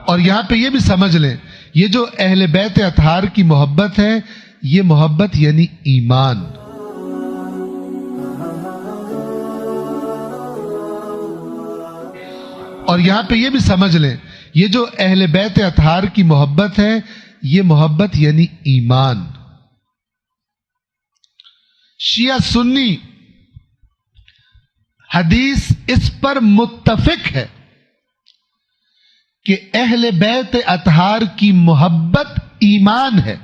اور یہاں پہ یہ بھی سمجھ لیں، یہ جو اہل بیت اطہار کی محبت ہے، یہ محبت یعنی ایمان. اور یہاں پہ یہ بھی سمجھ لیں، یہ جو اہل بیت اطہار کی محبت ہے، یہ محبت یعنی ایمان. شیعہ سنی حدیث اس پر متفق ہے کہ اہل بیت اطہار کی محبت ایمان ہے.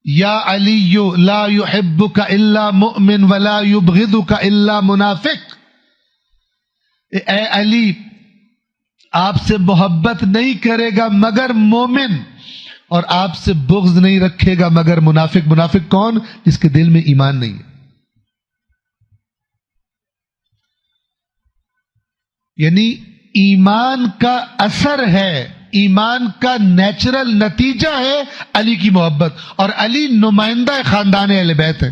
یا علی لا يحبك الا مؤمن ولا يبغضك الا منافق. اے علی، آپ سے محبت نہیں کرے گا مگر مومن، اور آپ سے بغض نہیں رکھے گا مگر منافق. منافق کون؟ جس کے دل میں ایمان نہیں ہے. یعنی ایمان کا اثر ہے، ایمان کا نیچرل نتیجہ ہے علی کی محبت. اور علی نمائندہ خاندان اہل بیت ہے.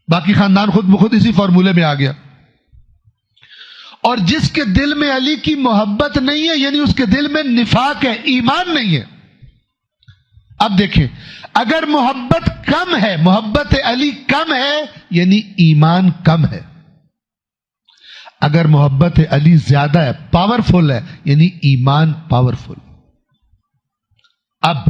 باقی خاندان خود بخود اسی فارمولے میں آ گیا. اور جس کے دل میں علی کی محبت نہیں ہے، یعنی اس کے دل میں نفاق ہے، ایمان نہیں ہے. اب دیکھیں، اگر محبت کم ہے، محبت علی کم ہے، یعنی ایمان کم ہے. اگر محبت علی زیادہ ہے، پاورفل ہے، یعنی ایمان پاورفل. اب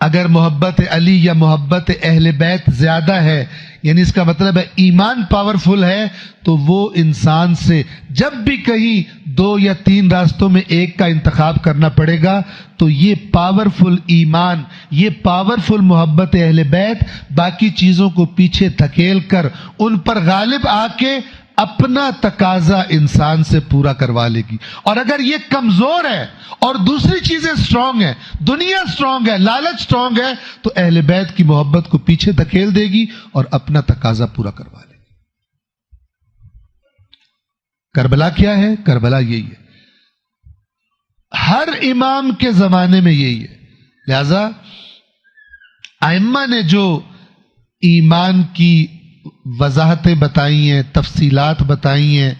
اگر محبت علی یا محبت اہل بیت زیادہ ہے، یعنی اس کا مطلب ہے ایمان پاورفل ہے، تو وہ انسان سے جب بھی کہیں 2 یا 3 راستوں میں ایک کا انتخاب کرنا پڑے گا، تو یہ پاورفل ایمان، یہ پاورفل محبت اہل بیت باقی چیزوں کو پیچھے دھکیل کر ان پر غالب آ کے اپنا تقاضا انسان سے پورا کروا لے گی. اور اگر یہ کمزور ہے اور دوسری چیزیں سٹرونگ ہیں، دنیا سٹرونگ ہے، لالچ سٹرونگ ہے، تو اہل بیت کی محبت کو پیچھے دھکیل دے گی اور اپنا تقاضا پورا کروا لے گی. کربلا کیا ہے؟ کربلا یہی ہے. ہر امام کے زمانے میں یہی ہے. لہذا ائمہ نے جو ایمان کی وضاحتیں بتائی ہیں، تفصیلات بتائی ہیں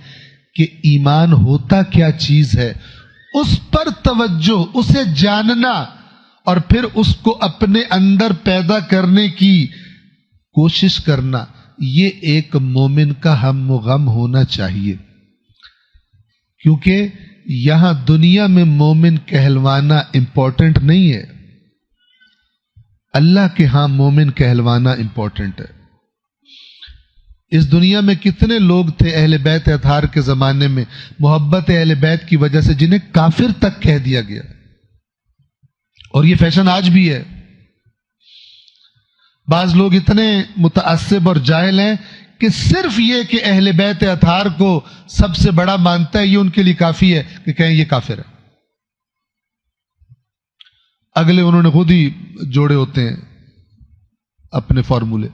کہ ایمان ہوتا کیا چیز ہے، اس پر توجہ، اسے جاننا اور پھر اس کو اپنے اندر پیدا کرنے کی کوشش کرنا، یہ ایک مومن کا ہم و غم ہونا چاہیے. کیونکہ یہاں دنیا میں مومن کہلوانا امپورٹنٹ نہیں ہے، اللہ کے ہاں مومن کہلوانا امپورٹنٹ ہے. اس دنیا میں کتنے لوگ تھے اہل بیت اطہار کے زمانے میں، محبت اہل بیت کی وجہ سے جنہیں کافر تک کہہ دیا گیا. اور یہ فیشن آج بھی ہے. بعض لوگ اتنے متعصب اور جاہل ہیں کہ صرف یہ کہ اہل بیت اطہار کو سب سے بڑا مانتا ہے، یہ ان کے لیے کافی ہے کہ کہیں یہ کافر ہے. اگلے انہوں نے خود ہی جوڑے ہوتے ہیں اپنے فارمولے.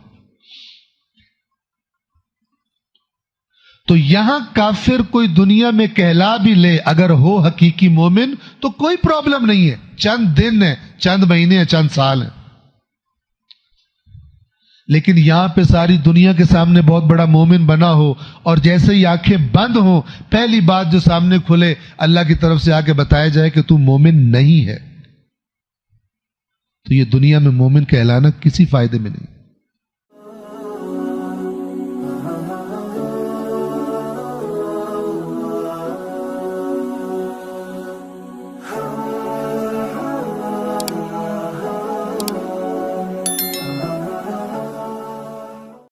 تو یہاں کافر کوئی دنیا میں کہلا بھی لے، اگر ہو حقیقی مومن تو کوئی پرابلم نہیں ہے. چند دن ہے، چند مہینے ہیں، چند سال ہیں. لیکن یہاں پہ ساری دنیا کے سامنے بہت بڑا مومن بنا ہو، اور جیسے ہی آنکھیں بند ہوں، پہلی بات جو سامنے کھلے اللہ کی طرف سے آ کے بتایا جائے کہ تو مومن نہیں ہے، تو یہ دنیا میں مومن کہلانا کسی فائدے میں نہیں.